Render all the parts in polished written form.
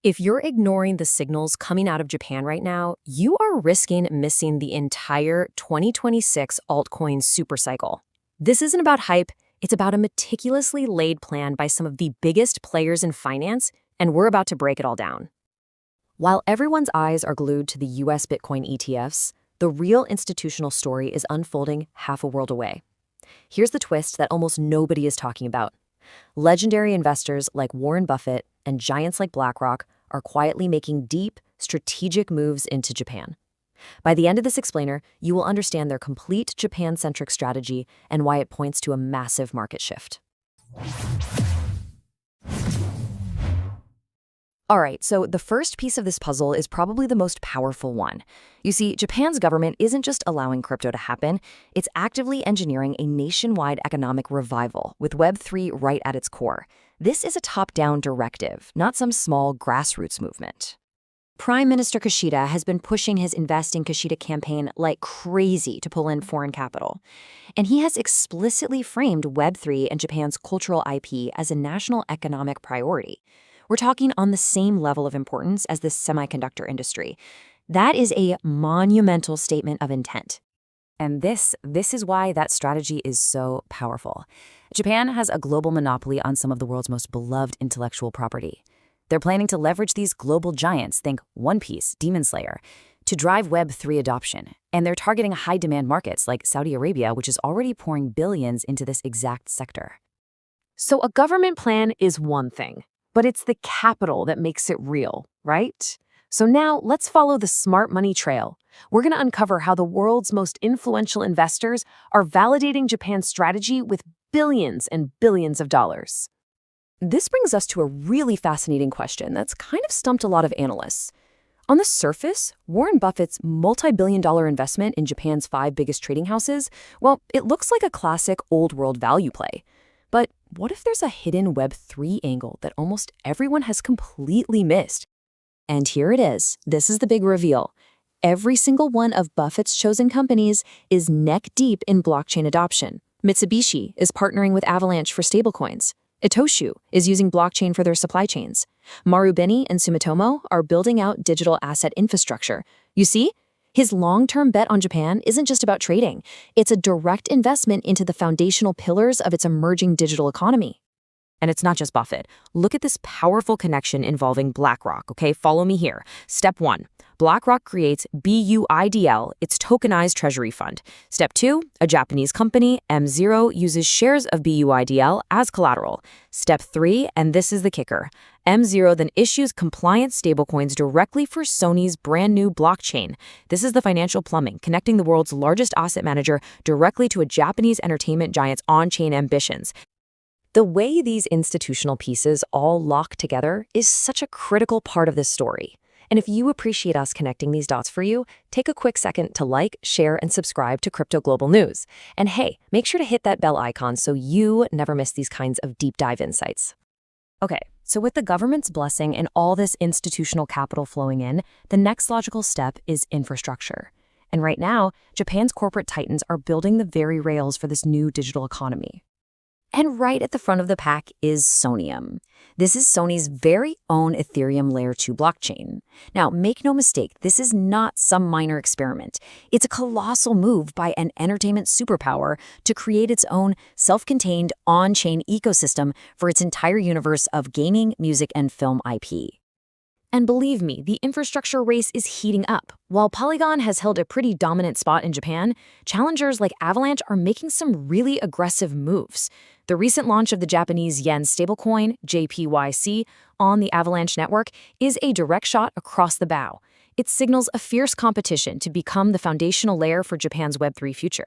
If you're ignoring the signals coming out of Japan right now, you are risking missing the entire 2026 altcoin super cycle. This isn't about hype, it's about a meticulously laid plan by some of the biggest players in finance, and we're about to break it all down. While everyone's eyes are glued to the US Bitcoin ETFs, the real institutional story is unfolding half a world away. Here's the twist that almost nobody is talking about. Legendary investors like Warren Buffett and giants like BlackRock are quietly making deep, strategic moves into Japan. By the end of this explainer, you will understand their complete Japan-centric strategy and why it points to a massive market shift. All right, so the first piece of this puzzle is probably the most powerful one. You see, Japan's government isn't just allowing crypto to happen, it's actively engineering a nationwide economic revival with Web3 right at its core. This is a top-down directive, not some small grassroots movement. Prime Minister Kishida has been pushing his Invest in Kishida campaign like crazy to pull in foreign capital. And he has explicitly framed Web3 and Japan's cultural IP as a national economic priority. We're talking on the same level of importance as the semiconductor industry. That is a monumental statement of intent. And this is why that strategy is so powerful. Japan has a global monopoly on some of the world's most beloved intellectual property. They're planning to leverage these global giants, think One Piece, Demon Slayer, to drive Web3 adoption. And they're targeting high-demand markets like Saudi Arabia, which is already pouring billions into this exact sector. So a government plan is one thing, but it's the capital that makes it real, right? So now let's follow the smart money trail. We're going to uncover how the world's most influential investors are validating Japan's strategy with billions and billions of dollars. This brings us to a really fascinating question that's kind of stumped a lot of analysts. On the surface, Warren Buffett's multi-billion-dollar investment in Japan's 5 biggest trading houses, well, it looks like a classic old-world value play. But what if there's a hidden Web3 angle that almost everyone has completely missed? And here it is. This is the big reveal. Every single one of Buffett's chosen companies is neck-deep in blockchain adoption. Mitsubishi is partnering with Avalanche for stablecoins. Itochu is using blockchain for their supply chains. Marubeni and Sumitomo are building out digital asset infrastructure. You see? His long-term bet on Japan isn't just about trading. It's a direct investment into the foundational pillars of its emerging digital economy. And it's not just Buffett. Look at this powerful connection involving BlackRock, okay? Follow me here. Step 1. BlackRock creates BUIDL, its tokenized treasury fund. Step 2. A Japanese company, M0, uses shares of BUIDL as collateral. Step 3, and this is the kicker. M0 then issues compliant stablecoins directly for Sony's brand new blockchain. This is the financial plumbing, connecting the world's largest asset manager directly to a Japanese entertainment giant's on-chain ambitions. The way these institutional pieces all lock together is such a critical part of this story. And if you appreciate us connecting these dots for you, take a quick second to like, share, and subscribe to Crypto Global News. And hey, make sure to hit that bell icon so you never miss these kinds of deep dive insights. Okay, so with the government's blessing and all this institutional capital flowing in, the next logical step is infrastructure. And right now, Japan's corporate titans are building the very rails for this new digital economy. And right at the front of the pack is Soneium. This is Sony's very own Ethereum Layer 2 blockchain. Now, make no mistake, this is not some minor experiment. It's a colossal move by an entertainment superpower to create its own self-contained on-chain ecosystem for its entire universe of gaming, music, and film IP. And believe me, the infrastructure race is heating up. While Polygon has held a pretty dominant spot in Japan, challengers like Avalanche are making some really aggressive moves. The recent launch of the Japanese yen stablecoin, JPYC, on the Avalanche network is a direct shot across the bow. It signals a fierce competition to become the foundational layer for Japan's Web3 future.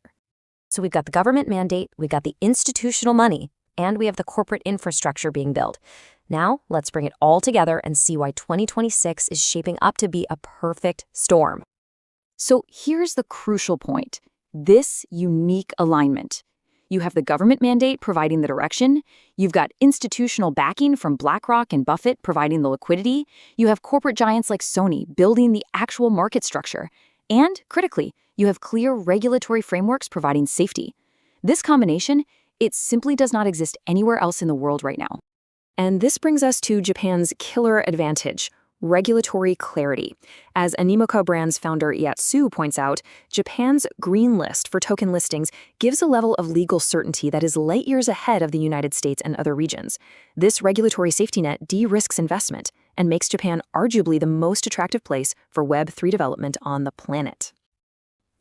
So we've got the government mandate, we've got the institutional money, and we have the corporate infrastructure being built. Now, let's bring it all together and see why 2026 is shaping up to be a perfect storm. So here's the crucial point. This unique alignment. You have the government mandate providing the direction. You've got institutional backing from BlackRock and Buffett providing the liquidity. You have corporate giants like Sony building the actual market structure. And, critically, you have clear regulatory frameworks providing safety. This combination, it simply does not exist anywhere else in the world right now. And this brings us to Japan's killer advantage, regulatory clarity. As Animoca Brands founder Yatsu points out, Japan's green list for token listings gives a level of legal certainty that is light years ahead of the United States and other regions. This regulatory safety net de-risks investment and makes Japan arguably the most attractive place for Web3 development on the planet.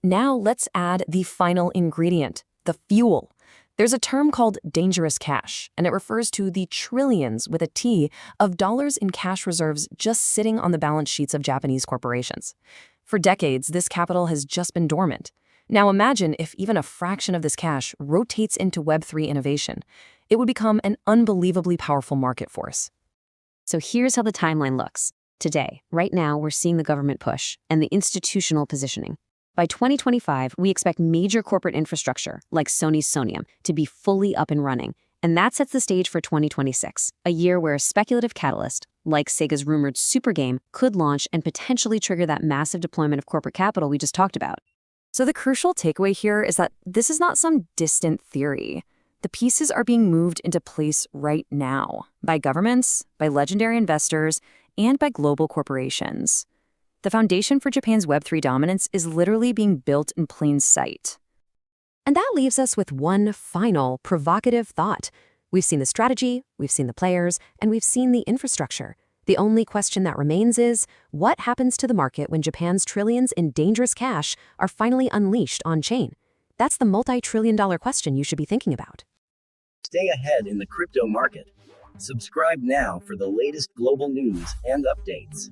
Now let's add the final ingredient, the fuel. There's a term called dangerous cash, and it refers to the trillions with a T of dollars in cash reserves just sitting on the balance sheets of Japanese corporations. For decades, this capital has just been dormant. Now imagine if even a fraction of this cash rotates into Web3 innovation. It would become an unbelievably powerful market force. So here's how the timeline looks. Today, right now, we're seeing the government push and the institutional positioning. By 2025, we expect major corporate infrastructure, like Sony's Soneium, to be fully up and running. And that sets the stage for 2026, a year where a speculative catalyst, like Sega's rumored super game, could launch and potentially trigger that massive deployment of corporate capital we just talked about. So the crucial takeaway here is that this is not some distant theory. The pieces are being moved into place right now by governments, by legendary investors, and by global corporations. The foundation for Japan's Web3 dominance is literally being built in plain sight. And that leaves us with one final provocative thought. We've seen the strategy, we've seen the players, and we've seen the infrastructure. The only question that remains is, what happens to the market when Japan's trillions in dangerous cash are finally unleashed on-chain? That's the multi-trillion-dollar question you should be thinking about. Stay ahead in the crypto market. Subscribe now for the latest global news and updates.